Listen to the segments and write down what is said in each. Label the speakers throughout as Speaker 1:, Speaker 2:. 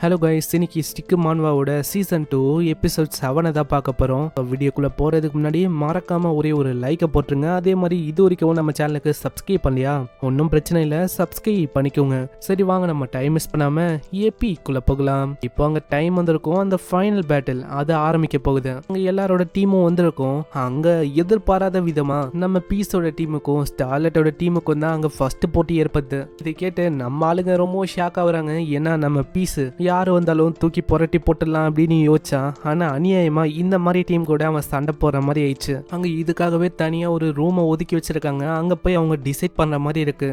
Speaker 1: Hello guys, இன்னைக்கு stick மான்வாவோட season 2 episode 7 தான் பார்க்க போகிறோம். வீடியோக்குள்ளே போகிறதுக்கு முன்னாடி மறக்காமல் ஒரே ஒரு லைக்கை போட்டுருங்க. அதே மாதிரி இது வரைக்கும் நம்ம சேனலுக்கு சப்ஸ்கிரைப் பண்ணலையா? ஒன்றும் பிரச்சனை இல்லை, சப்ஸ்கிரைப் பண்ணிக்கோங்க. சரி வாங்க, நம்ம டைம் மிஸ் பண்ணாமல் ஏபிக்குள்ளே போகலாம். இப்போ அங்கே டைம் வந்திருக்கும், அந்த ஃபைனல் பேட்டில் அது ஆரம்பிக்க போகுது. அங்கே எல்லாரோட டீமும் வந்திருக்கும். அங்கே எதிர்பாராத விதமாக நம்ம பீஸோட டீமுக்கும் ஸ்டார்லெட்டோட டீமுக்கும் தான் அங்கே ஃபர்ஸ்ட் போட்டி ஏற்படுது. இதை கேட்டு நம்ம ஆளுங்க ரொம்ப ஷாக் ஆகுறாங்க. ஏன்னா நம்ம பீஸு யாரு வந்தாலும் தூக்கி புரட்டி போட்டுடலாம் அப்படின்னு யோசிச்சான். ஆனா அநியாயமா இந்த மாதிரி டீம் கூட அவன் சண்டை போடுற மாதிரி ஆயிடுச்சு. அங்க இதுக்காகவே தனியா ஒரு ரூமை ஒதுக்கி வச்சிருக்காங்க. அங்க போய் அவங்க டிசைட் பண்ற மாதிரி இருக்கு,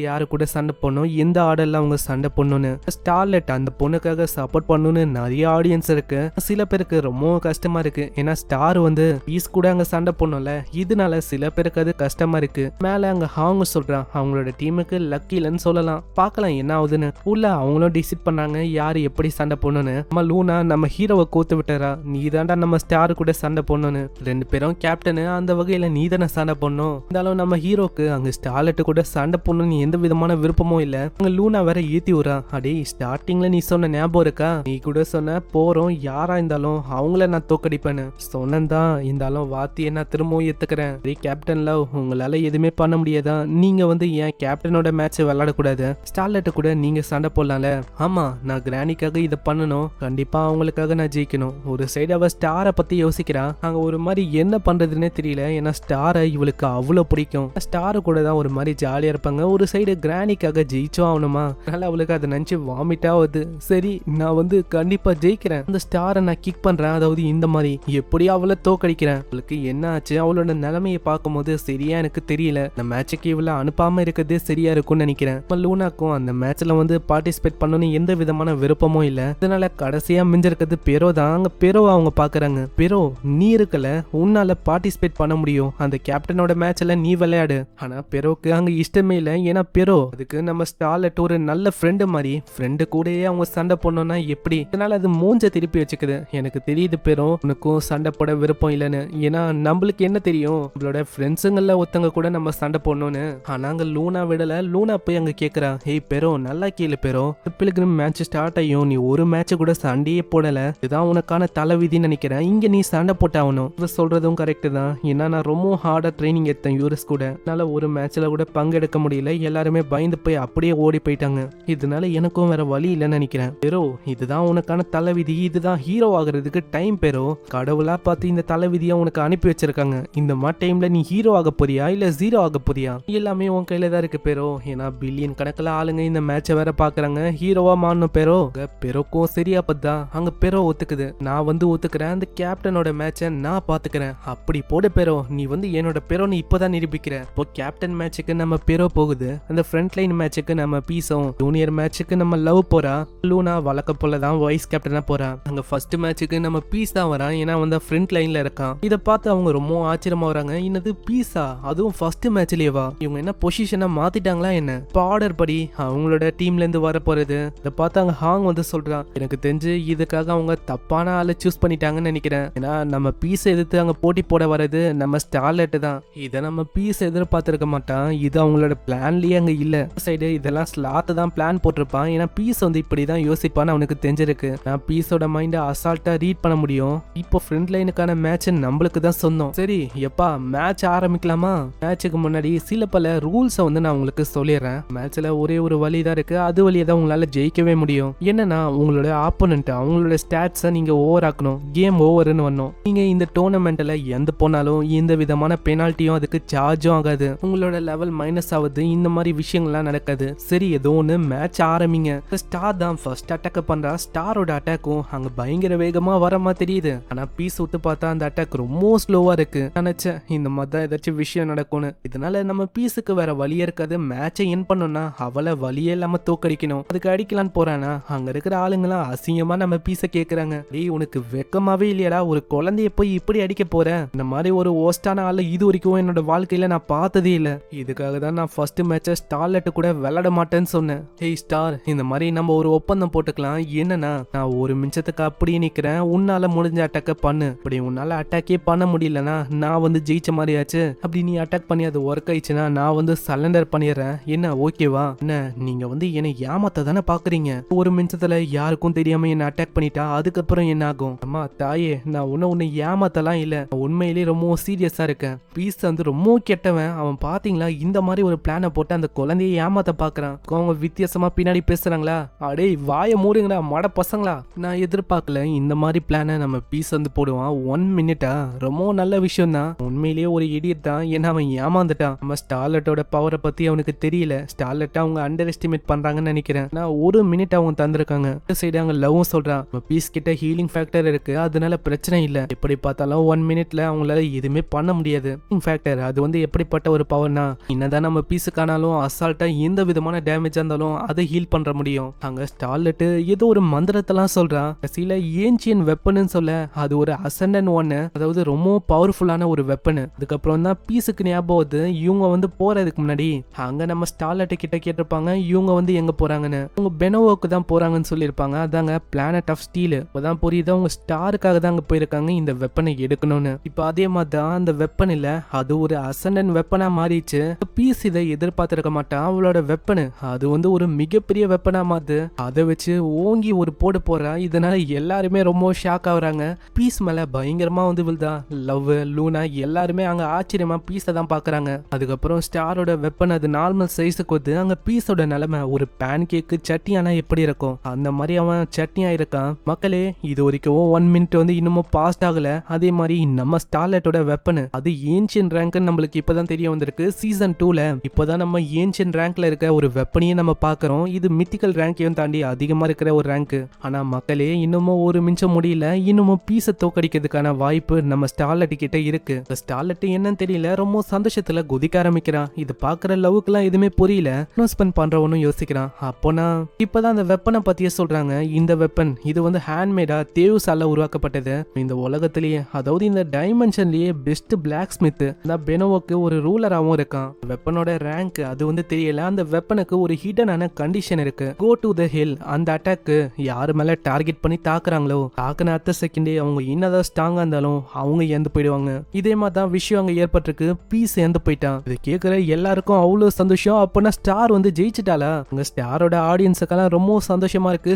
Speaker 1: யாரு கூட சண்டை போடணும், எந்த ஆர்டர்ல அவங்க சண்டை பண்ணணும்னு. ஸ்டார்லெட் அந்த பொண்ணுக்காக சப்போர்ட் பண்ணணும்னு நிறைய ஆடியன்ஸ் இருக்கு. சில பேருக்கு ரொம்ப கஷ்டமா இருக்கு, ஏன்னா ஸ்டார் வந்து பீஸ் கூட அங்க சண்டை போடணும்ல. இதனால சில பேருக்கு அது கஷ்டமா இருக்கு. மேல அங்க அவங்க சொல்றான் அவங்களோட டீமுக்கு லக்கி இல்லைன்னு சொல்லலாம். பார்க்கலாம் என்ன ஆகுதுன்னு. உள்ள அவங்களும் டிசைட் பண்ணாங்க யாரு எப்படி சண்டை போடணும்னு. நம்ம லூனா நம்ம ஹீரோவை கோத்து விட்டாரா, நீ தாண்டா நம்ம ஸ்டார் கூட சண்டை போடணும்னு. ரெண்டு பேரும் கேப்டனு, அந்த வகையில நீ தானே சண்டை போடணும். இருந்தாலும் நம்ம ஹீரோக்கு அங்க ஸ்டார்லெட் கூட சண்டை போடணும்னு எந்த விதமான விருப்பமும் இல்ல. அங்க லூனா வேற ஏத்தி விடுறா. அடே ஸ்டார்டிங்ல நீ சொன்ன ஞாபகம் இருக்கா, நீ கூட சொன்ன போறோம் யாரா இருந்தாலும் அவங்கள நான் தோக்கடிப்பேன்னு சொன்னதான். இருந்தாலும் வார்த்தையை நான் திரும்பவும் ஏத்துக்கிறேன். கேப்டன்ல உங்களால எதுவுமே பண்ண முடியாதா, நீங்க வந்து ஏன் கேப்டனோட மேட்ச் விளையாடக்கூடாது, ஸ்டார்லெட் கூட நீங்க சண்டை போடலாம்ல. ஆமா, நான் கிரானிக்காக இதை பண்ணணும், கண்டிப்பா அவங்களுக்காக நான் ஜெயிக்கணும். ஒரு சைடு அவ ஸ்டாரை பத்தி யோசிக்கிறா. அங்க ஒரு மாதிரி என்ன பண்றதுன்னே தெரியல, ஏன்னா ஸ்டாரை இவளுக்கு அவ்வளவு பிடிக்கும். ஸ்டாரு கூட தான் ஒரு மாதிரி ஜாலியா இருப்பாங்க. ஒரு சைடு கிரானிக்காக ஜெயிச்சோம் ஆகணுமா, அதனால அவளுக்கு அதை நினைச்சு வாமிட் ஆகுது. சரி நான் வந்து கண்டிப்பா ஜெயிக்கிறேன், அந்த ஸ்டாரை நான் கிக் பண்றேன், அதாவது இந்த மாதிரி எப்படியும் அவளை தோக்கடிக்கிறேன். அவளுக்கு என்ன ஆச்சு, அவளோட நிலைமையை பார்க்கும்போது சரியா எனக்கு தெரியல. இந்த மேட்சுக்கு இவளை அனுப்பாம இருக்கிறதே சரியா இருக்கும்னு நினைக்கிறேன். லூனாக்கும் அந்த மேட்ச்ல வந்து பார்ட்டிசிபேட் பண்ணணும்னு எந்த விதமான விருப்பமும் இல்ல. இதனால கடைசியா மிஞ்சிருக்கிறது பெரோ தான். அங்க பெரோ அவங்க பாக்குறாங்க. பெரோ நீ இருக்கல, உன்னால பார்ட்டிசிபேட் பண்ண முடியும், அந்த கேப்டனோட மேட்ச்ல நீ விளையாடு. ஆனா பெரோக்கு அங்க இஷ்டமே இல்ல. ஏன்னா பெரோ அதுக்கு நம்ம ஸ்டார்லெட் ஒரு நல்ல ஃப்ரெண்டு மாதிரி, ஃப்ரெண்டு கூடயே அவங்க சண்டை போடணும்னா எப்படி. இதனால அது மூஞ்ச திருப்பி வச்சுக்குது. எனக்கு தெரியுது பெரோ உனக்கும் சண்டை போட விருப்பம் இல்லைன்னு. ஏன்னா நம்மளுக்கு என்ன தெரியும், நம்மளோட ஃப்ரெண்ட்ஸுங்கள்ல ஒருத்தங்க கூட நம்ம சண்டை போடணும்னு. ஆனா அங்க லூனா விடல. லூனா போய் அங்க கேக்குறா, ஹேய் பெரோ நல்லா கேளு பெரோ, பிலிகிரிம் மேட்ச் ஸ்டார்ட் ஆகும், நீ ஒரு மேட்ச் கூட சண்டையே போடல, இதுதான் உனக்கான தலைவிதின்னு நினைக்கிறேன், இங்க நீ சண்டை போட்டாகணும். இவர் சொல்றதும் கரெக்ட் தான். ஏன்னா நான் ரொம்ப ஹார்டா ட்ரைனிங் எடுத்தேன் யூரஸ் கூட, அதனால ஒரு மேட்ச்ல கூட பங்கெடுக்க முடியல. எல்லாருமே பயந்து போய் அப்படியே ஓடி போயிட்டாங்க. இதனால எனக்கும் வேற வழி இல்லைன்னு நினைக்கிறேன். பெரோ இதுதான் உனக்கான தலைவிதி, இதுதான் ஹீரோ ஆகுறதுக்கு டைம். பெரோ கடவுளா பார்த்து இந்த தலைவிதியை உனக்கு அனுப்பி வச்சிருக்காங்க. இந்த மாதிரி டைம்ல நீ ஹீரோ ஆக போறியா இல்ல ஜீரோ ஆக போறியா, எல்லாமே உன் கையில தான் இருக்கு பெரோ. ஏன்னா பில்லியன் கணக்கில் ஆளுங்க இந்த மேட்சை வேற பாக்குறாங்க, ஹீரோவா மாறணும் பெரோ. பெரோக்கும் சரியா பத்தா அங்க பெரோ ஒத்துக்குது. நான் வந்து ஒத்துக்கிறேன், அந்த கேப்டனோட மேட்சை நான் பாத்துக்கிறேன். அப்படி போடு பெரோ, நீ வந்து என்னோட பெரோன்னு இப்பதான் நிரூபிக்கிற. இப்போ கேப்டன் மேட்சுக்கு நம்ம பெரோ போகுது, அந்த ஃப்ரண்ட் லைன் மேட்சுக்கு நம்ம பீஸும், ஜூனியர் மேட்சுக்கு நம்ம லவ் போறா, லூனா வழக்க போலதான் வைஸ் கேப்டனா போறா. அங்க ஃபர்ஸ்ட் மேட்சுக்கு நம்ம பீஸ் தான் வரான், ஏன்னா வந்து ஃப்ரண்ட் லைன்ல இருக்கான். இதை பார்த்து அவங்க ரொம்ப ஆச்சரியமா வராங்க. என்னது பீஸா, அதுவும் ஃபர்ஸ்ட் மேட்ச்லயேவா, இவங்க என்ன பொசிஷனை மாத்திட்டாங்களா என்ன. இப்போ ஆர்டர் படி அவங்களோட டீம்ல இருந்து வர போறது. இதை பார்த்து அங்க ஹாங் வந்து சொல்றான், எனக்கு தெரிஞ்சு இதுக்காக அவங்க தப்பான ஆளை சூஸ் பண்ணிட்டாங்கன்னு நினைக்கிறேன். ஏன்னா நம்ம பீஸ் எதிர்த்து அங்க போட்டி போட வர்றது நம்ம ஸ்டார்லெட் தான். இதை நம்ம பீஸ் எதிர்பார்த்திருக்க மாட்டான், இது அவங்களோட பிளான்லயே அங்க இல்ல. சைடு இதெல்லாம் ஸ்லாட் தான் பிளான் போட்டிருப்பான். ஏன்னா பீஸ் வந்து இப்படிதான் யோசிப்பான்னு அவனுக்கு தெரிஞ்சிருக்கு. நான் பீஸோட மைண்ட அசால்ட்டா ரீட் பண்ண முடியும். இப்போ ஃப்ரண்ட் லைனுக்கான மேட்ச் நம்மளுக்கு தான் சொந்தம். சரி எப்பா மேட்ச் ஆரம்பிக்கலாமா. மேட்சுக்கு முன்னாடி சில பல ரூல்ஸை வந்து நான் உங்களுக்கு சொல்லிடுறேன். மேட்ச்ல ஒரே ஒரு வழி தான் இருக்கு, அது வழியை தான் உங்களால ஜெயிக்கவே முடியும். என்னன்னா உங்களோட ஆப்போனன்ட் அவங்களோட ஸ்டாட்ஸை நீங்க ஓவர் ஆக்கணும், கேம் ஓவர்னு வரணும். நீங்க இந்த டோர்னமெண்ட்ல எந்த போனாலும் எந்த விதமான பெனால்ட்டியும் அதுக்கு சார்ஜும் ஆகாது, உங்களோட லெவல் மைனஸ் ஆகுது, இந்த மாதிரி விஷயங்கள்லாம் நடக்காது. சரி ஏதோ ஒன்று மேட்ச் ஆரம்பிங்க. ஸ்டார் தான் ஃபர்ஸ்ட் அட்டாக் பண்றா. ஸ்டாரோட அட்டாக்கும் அங்க பயங்கர வேகமா வர மாதிரி தெரியுது. ஆனா பீஸ் விட்டு பார்த்தா அந்த அட்டாக் ரொம்ப ஸ்லோவா இருக்கு. நினைச்சேன் இந்த மாதிரி தான் ஏதாச்சும் விஷயம் நடக்கும்னு. இதனால நம்ம பீஸுக்கு வேற வழியே இருக்காது, மேட்சை என் பண்ணோம்னா அவளை வழியே இல்லாம தோக்கடிக்கணும். அதுக்கு அடிக்கலான்னு போறானா அங்க இருக்கிற ஆளுங்களாம் அசிங்கமா நம்ம பீஸை கேக்குறாங்க, டேய் உனக்கு வெக்கமாவே இல்லையடா, ஒரு குழந்தைய போய் இப்படி அடிக்க போற, இந்த மாதிரி ஒரு ஓஸ்டான ஆளை இது வரைக்கும் என்னோட வாழ்க்கையில நான் பார்த்ததே இல்லை. இதுக்காக தான் நான் ஃபர்ஸ்ட் மேட்சை ஸ்டார்லெட் கூட விளையாட மாட்டேன்னு சொன்னேன். ஹேய் ஸ்டார், இந்த மாதிரி நம்ம ஒரு ஒப்பந்தம் போட்டுக்கலாம். என்னன்னா நான் ஒரு நிமிஷத்துக்கு அப்படியே நிக்கிறேன், உன்னால முடிஞ்ச அட்டாக்க பண்ணு. அப்படி உன்னால அட்டாக்கே பண்ண முடியலன்னா நான் வந்து ஜெயிச்ச மாதிரி ஆச்சு. அப்படி நீ அட்டாக் பண்ணி அது ஒர்க் ஆயிடுச்சுன்னா நான் வந்து சலண்டர் பண்ணிடுறேன். என்ன ஓகேவா? என்ன நீங்க வந்து என்னை ஏமாத்த தானே பாக்குறீங்க? ஒரு நிமிஷத்துல யாருக்கும் தெரியாம என்ன அட்டாக் பண்ணிட்டா அதுக்கப்புறம் என்ன ஆகும்? அம்மா தாயே, நான் உன்னை ஏமாத்தலாம் இல்ல, உண்மையிலேயே ரொம்ப சீரியஸா இருக்கேன். பீஸ் வந்து ரொம்ப கெட்டவன். அவன் பாத்தீங்களா இந்த மாதிரி ஒரு பிளானை போட்டு அந்த குழந்தைய ஏமாத்த பாக்குறான். அவங்க வித்தியாசமா பின்னாடி பேசுறாங்களா? அடே வாய மூடுங்கடா மட பசங்களா. நான் எதிர்பார்க்கல இந்த மாதிரி பிளானை நம்ம பீஸ் வந்து போடுவான். 1 மினிட்டா? ரொம்ப நல்ல விஷயம் தான். உண்மையிலேயே ஒரு இடியட் தான். ஏன்னா அவன் ஏமாந்துட்டான். நம்ம ஸ்டார்லட்டோட பவரை பத்தி அவனுக்கு தெரியல. ஸ்டார்லட்டை அவங்க அண்டர் எஸ்டிமேட் பண்றாங்கன்னு நினைக்கிறேன். நான் 1 மினிட் அவங்க தந்திருக்காங்க. சைடு அங்க லவ்வும் சொல்றான். பீஸ் கிட்ட ஹீலிங் ஃபேக்டர் இருக்கு, அதனால பிரச்சனை இல்ல. எப்படி பார்த்தாலும் 1 மினிட்ல அவங்களால எதுவுமே பண்ண முடியாது. ஃபேக்டர் அது வந்து எப்படிப்பட்ட ஒரு பவர்னா, என்னதான் நம்ம பீஸுக்கானாலும் அசால்ட்டா எந்த விதமான டேமேஜ் இருந்தாலும் அதை ஹீல் பண்ற முடியும். அங்க ஸ்டார்லெட் ஏதோ ஒரு மந்திரத்தெல்லாம் சொல்றான். கடைசியில ஏன்சியன் வெப்பன்னு சொல்ல, அது ஒரு அசண்டன் ஒன்னு, அதாவது ரொம்ப பவர்ஃபுல்லான ஒரு வெப்பன். அதுக்கப்புறம் தான் பீஸுக்கு ஞாபகம் வருது, இவங்க வந்து போறதுக்கு முன்னாடி அங்க நம்ம ஸ்டார்லெட் கிட்ட கேட்டிருப்பாங்க இவங்க வந்து எங்க போறாங்கன்னு. அவங்க பெனோவோக்கு தான் போறாங்கன்னு சொல்லியிருப்பாங்க. அதாங்க பிளானட் ஆஃப் ஸ்டீல். இப்பதான் புரியுது அவங்க ஸ்டாருக்காக தான் அங்க போயிருக்காங்க இந்த வெப்பனை எடுக்கணும்னு. இப்ப அதே மாதிரி தான் அந்த வெப்பன் இல்ல, அது ஒரு அசண்டன் வெப்பனா மாறிச்சு. பீஸ் இதை எதிர்பார்த்திருக்க மாட்டான். அவளோட வெப்பனு அது வந்து ஒரு மிகப்பெரிய வெப்பனா மாறுது. அதை வச்சு ஓங்கி ஒரு போடு போறா. இதனால எல்லாருமே ரொம்ப ஷாக் ஆகுறாங்க. பீஸ் மேல பயங்கரமா வந்து விழுதா. லவ், லூனா எல்லாருமே அங்க ஆச்சரியமா பீஸை தான் பாக்குறாங்க. அதுக்கப்புறம் ஸ்டாரோட வெப்பன் அது நார்மல் சைஸுக்கு வந்து அங்க பீஸோட நிலைமை ஒரு பேன் கேக்கு சட்டியானா எப்படி இருக்கும் அந்த மாதிரி அவன் சட்னியா இருக்கான். மக்களே, இது வரைக்கும் 1 மினிட் வந்து இன்னமும் பாஸ்ட் ஆகல. அதே மாதிரி நம்ம ஸ்டார்லெட்டோட வெப்பன் அது ஏன்ஷியன் ரேங்க் நம்மளுக்கு இப்பதான் தெரிய வந்திருக்கு. சீசன் 2ல இப்பதான் நம்ம ஏன்ஷியன் ரேங்க்ல இருக்க ஒரு வெப்பனையும் நம்ம பாக்குறோம். இது மித்திக்கல் ரேங்கையும் தாண்டி அதிகமா இருக்கிற ஒரு ரேங்க். ஆனா மக்களே, இன்னமும் ஒரு நிமிஷம் முடியல. இன்னமும் பீஸை தோக்கடிக்கிறதுக்கான வாய்ப்பு நம்ம ஸ்டார்லெட் கிட்ட இருக்கு. ஸ்டார்லெட் என்னன்னு தெரியல, ரொம்ப சந்தோஷத்துல குதிக்க ஆரம்பிக்கிறான். இது பாக்குற லவ்வுக்குலாம் எதுவுமே புரியல. இன்வெஸ்ட்மெண்ட் பண்றவனும் யோசிக்கிறான். அப்போனா இப்பதான் அந்த வெப்பனை பத்தியே சொல்றாங்க. இந்த வெப்பன் இது வந்து ஹேண்ட்மேடா தேவ்ஸால உருவாக்கப்பட்டது. இந்த உலகத்திலேயே, அதாவது இந்த டைமென்ஷன்லயே பெஸ்ட் பிளாக் ஸ்மித் தான் பெனோவுக்கு ஒரு ரூலராகவும் இருக்கான். வெப்பனோட ரேங்க் அது வந்து தெரியல. அந்த வெப்பனுக்கு ஒரு ஹிடனான கண்டிஷன் இருக்கு. Go to the hill. அந்த அட்டாக்கு யாரு மேல டார்கெட் பண்ணி தாக்குறாங்களோ தாக்குன அடுத்த செகண்டே அவங்க என்னதான் ஸ்ட்ராங்கா இருந்தாலும் அவங்க இறந்து போயிடுவாங்க. இதே மாதிரி தான் விஷயம் அங்க ஏற்பட்டிருக்கு. பீஸ் இறந்து போயிட்டான். இது கேட்கிற எல்லாருக்கும் அவ்வளவு சந்தோஷம். அப்பனா ஸ்டார் வந்து ஜெயிச்சிட்டாளா? அங்க ஸ்டாரோட ஆடியன்ஸுக்கெல்லாம் ரொம்ப சந்தோஷமா இருக்கு.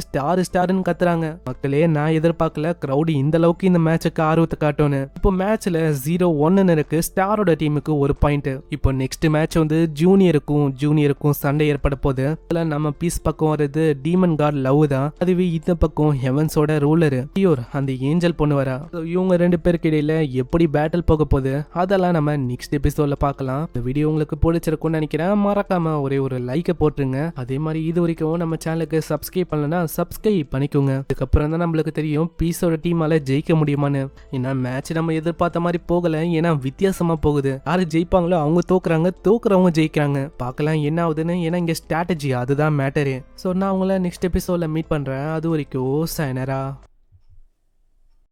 Speaker 1: ஸ்டார்னு கத்துறாங்க. மக்களே, நான் எதிர்பார்க்கல கிரௌட் இந்த அளவுக்கு இந்த மேட்சுக்கு ஆர்வத்தை காட்டும்னு. இப்போ மேட்ச்ல 0-1 இருக்கு. ஸ்டாரோட டீமுக்கு 1 பாயிண்ட். இப்போ நெக்ஸ்ட் மேட்ச் வந்து ஜூனியருக்கும் சண்டை ஏற்பட போகுது. நம்ம பீஸ் பக்கம் வருது டீமன் கார்ட் லவ் தான். அதுவே இந்த பக்கம் ஹெவன்ஸோட ரூலர் பியூர் அந்த ஏஞ்சல் பொண்ணு வரா. இவங்க 2 பேருக்கு இடையில எப்படி பேட்டில் போக போகுது அதெல்லாம் நம்ம நெக்ஸ்ட் எபிசோட்ல பார்க்கலாம். இந்த வீடியோ உங்களுக்கு பிடிச்சிருக்கும்னு நினைக்கிறேன். மறக்காம ஒரே ஒரு லைக்கை போட்டுருங்க. அதே மாதிரி இது வரைக்கும் நம்ம சேனலுக்கு சப்ஸ்கிரைப் பண்ணலன்னா சப்ஸ்கிரைப் பண்ணிக்கோங்க. அதுக்கப்புறம் தான் நம்மளுக்கு தெரியும் பீஸோட டீமால ஜெயிக்க முடியுமான்னு. ஏன்னா மேட்ச் நம்ம எதிர்பார்த்த மாதிரி போகல. ஏன்னா வித்தியாசமா போகுது. யாரு ஜெயிப்பாங்களோ அவங்க தோக்குறவங்க ஜெயிக்கிறாங்க. பார்க்கலாம் என்ன ஆகுதுன்னு. ஏன்னா இங்க ஸ்ட்ராட்டஜி அதுதான் மேட்டரு. ஸோ நான் உங்களை நெக்ஸ்ட் எபிசோட்ல மீட் பண்றேன். அது வரைக்கும் சைனரா.